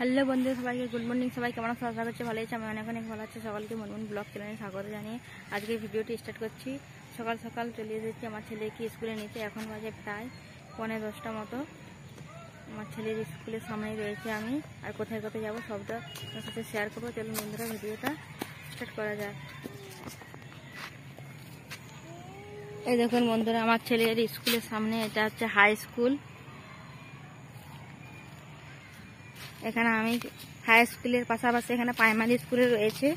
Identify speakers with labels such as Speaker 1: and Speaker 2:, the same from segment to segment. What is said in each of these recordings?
Speaker 1: Hello বন্ধু সবাইকে good morning. সবাই কেমন আছো? আশা করছি ভালো আছে। আমি অনেক অনেক ভালো আছি। সকালকে মনমন ব্লগ চ্যানেলে স্বাগত জানিয়ে আজকে ভিডিওটি স্টার্ট করছি। সকাল সকাল চলে এসেছি আমার ছেলেকে স্কুলে নিতে। এখন বাজে প্রায় 9:45 মতো। আমার ছেলের স্কুলের সামনেই রয়েছে আমি, আর কোথায় কোথায় যাবো সবটা আপনার সাথে শেয়ার করবো। চলুন বন্ধুরা ভিডিওটা স্টার্ট করা যায়। এই দেখুন বন্ধুরা আমার ছেলের স্কুলের সামনে, এটা হচ্ছে হাই স্কুল। এখানে আমি হাই স্কুলের পাশাপাশি এখানে প্রাইমারি স্কুলে রয়েছে,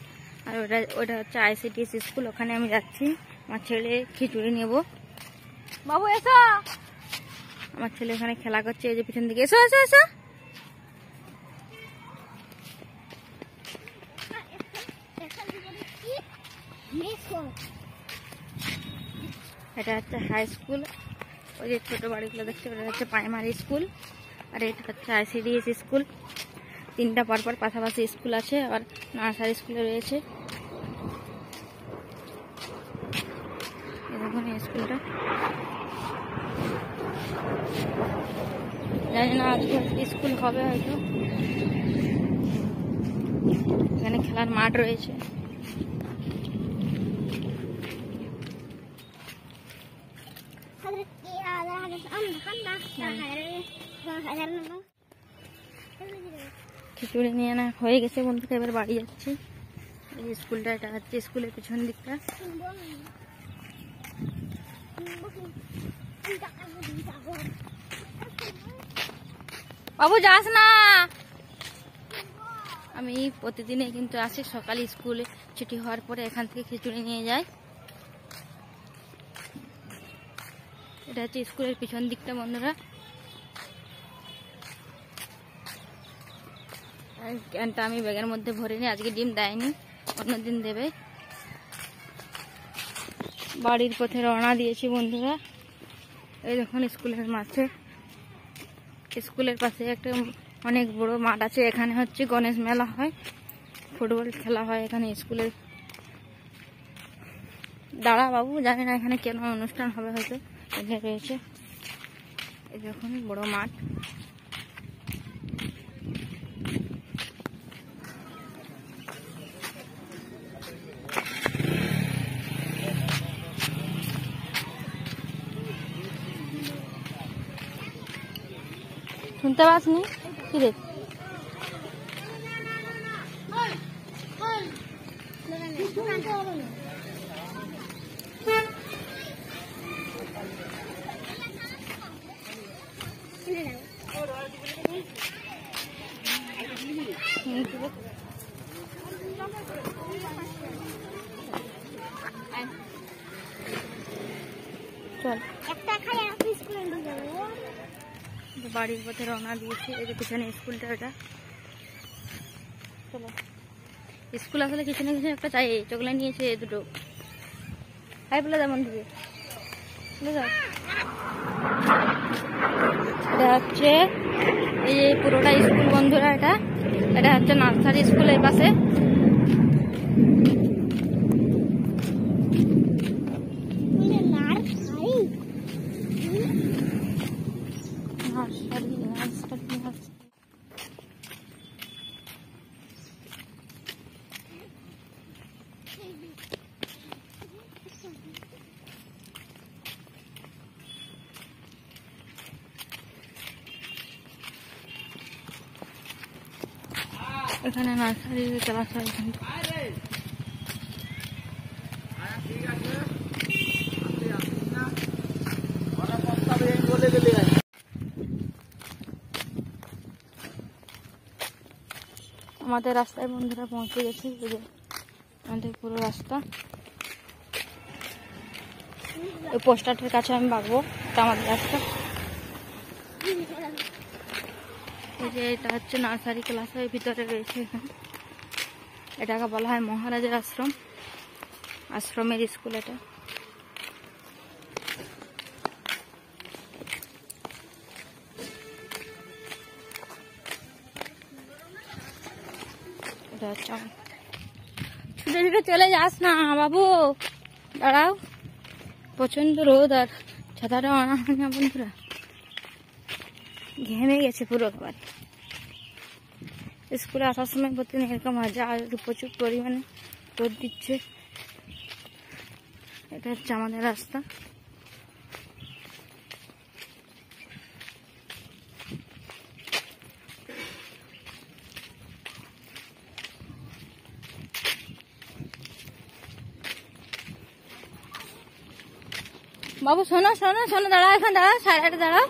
Speaker 1: আর ওটা হচ্ছে আইসিডিএস স্কুল। ওখানে আমি যাচ্ছি আমার ছেলে খিচুড়ি নেব। বাবু এসো, আমার ছেলে এখানে খেলা করছে। এই যে পিছন দিকে, এসো এসো এসো। এটা হচ্ছে হাই স্কুল। ওই যে ছোট বাড়িগুলো দেখছে ওটা হচ্ছে প্রাইমারি স্কুল, আর এটা হচ্ছে আইসিডিএস স্কুল। তিনটা পরপর পাশাপাশি স্কুল আছে, আবার নার্সারি স্কুলে রয়েছে। দেখুন এই স্কুলটা, জানি না আজকে স্কুল হবে হয়তো। এখানে খেলার মাঠ রয়েছে। খিচুড়ি নিয়ে না হয়ে গেছে বন্ধুরা, এবার বাড়ি যাচ্ছি। এই স্কুলটা, এটা হচ্ছে স্কুলের পিছন দিকটা। বাবু যাস না। আমি প্রতিদিনে কিন্তু আসি সকালে, স্কুলে ছুটি হওয়ার পরে এখান থেকে খিচুড়ি নিয়ে যাই। এটা হচ্ছে স্কুলের পিছন দিকটা বন্ধুরা। ক্যানটা আমি ব্যাগের মধ্যে ভরে নিই, আজকে ডিম দেয়নি, অন্যদিন দেবে। বাড়ির পথে রওনা দিয়েছি বন্ধুরা। এই দেখুন স্কুলের মাঠে, স্কুলের পাশে একটা অনেক বড় মাঠ আছে। এখানে হচ্ছে গণেশ মেলা হয়, ফুটবল খেলা হয় এখানে স্কুলের। দাঁড়া বাবু, জানি না এখানে কেন অনুষ্ঠান হবে, হয়তো এখানে রয়েছে। এই দেখুন বড় মাঠ। শুনতে পাসনি কি রে? চল বাড়ির পথে রওনা দিয়েছি। এই যে পিছনে স্কুলটা, ওটা চলো। স্কুল আসলে কিছু না কিছু একটা চাই। চকলেট নিয়েছে দুটো, হাই বলে যেমন দিকে। এটা হচ্ছে এই যে পুরোটা স্কুল বন্ধুরা। এটা হচ্ছে নার্সারি স্কুল এই পাশে। এখানে নার্সারি ক্লাস হয়। আমাদের রাস্তায় বন্ধুরা পৌঁছে গেছে। আমাদের পুরো রাস্তা, ওই পোস্টারটার কাছে আমি ভাগবো। এটা আমাদের রাস্তা। এই যে এটা হচ্ছে নার্সারি ক্লাস, এর ভিতরে রয়েছে। এখানে এটাকে বলা হয় মহারাজের আশ্রম, আশ্রমের স্কুল এটা। এটা হচ্ছে, ছুটে ছুটে চলে যাস না বাবু, দাঁড়াও। প্রচন্ড রোদ, আর ছাতাটা আনা হয় না বন্ধুরা। ঘেমে গেছে পুরো একবার। স্কুলে আসার সময় প্রতিদিন এরকম হয়, যা প্রচুর পরিমাণে রোদ দিচ্ছে। এটা হচ্ছে আমাদের রাস্তা। বাবু শোনো শোনো শোনো, দাঁড়াও, এখানে দাঁড়াও, সাইডে দাঁড়াও।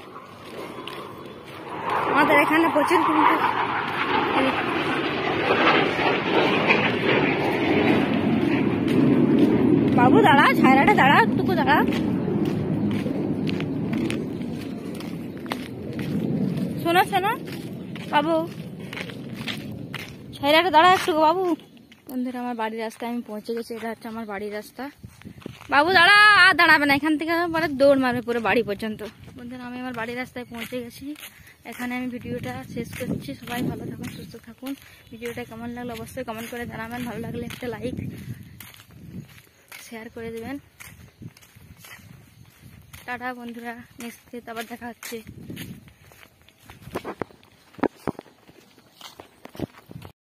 Speaker 1: আমাদের এখানে প্রচুর কিন্তু বাবু দাঁড়া, ছায়রাটা দাঁড়া, একটুকু দাঁড়া। শোনো শোনো বাবু, ছায়রাটা দাঁড়া একটু বাবু। বন্ধুরা, আমার বাড়ির রাস্তায় আমি পৌঁছে গেছি। এটা হচ্ছে আমার বাড়ির রাস্তা। বাবু দাঁড়া, আর দাঁড়াবে না, এখান থেকে পরে দৌড় মারবে পুরো বাড়ি পর্যন্ত। বন্ধুরা, আমি আমার বাড়ির রাস্তায় পৌঁছে গেছি। এখানে আমি ভিডিওটা শেষ করছি। সবাই ভালো থাকুন, সুস্থ থাকুন। ভিডিওটা কেমন লাগলো অবশ্যই কমেন্ট করে জানাবেন। ভালো লাগলে একটা লাইক শেয়ার করে দেবেন। টাটা বন্ধুরা, নেক্সট আবার দেখা হচ্ছে।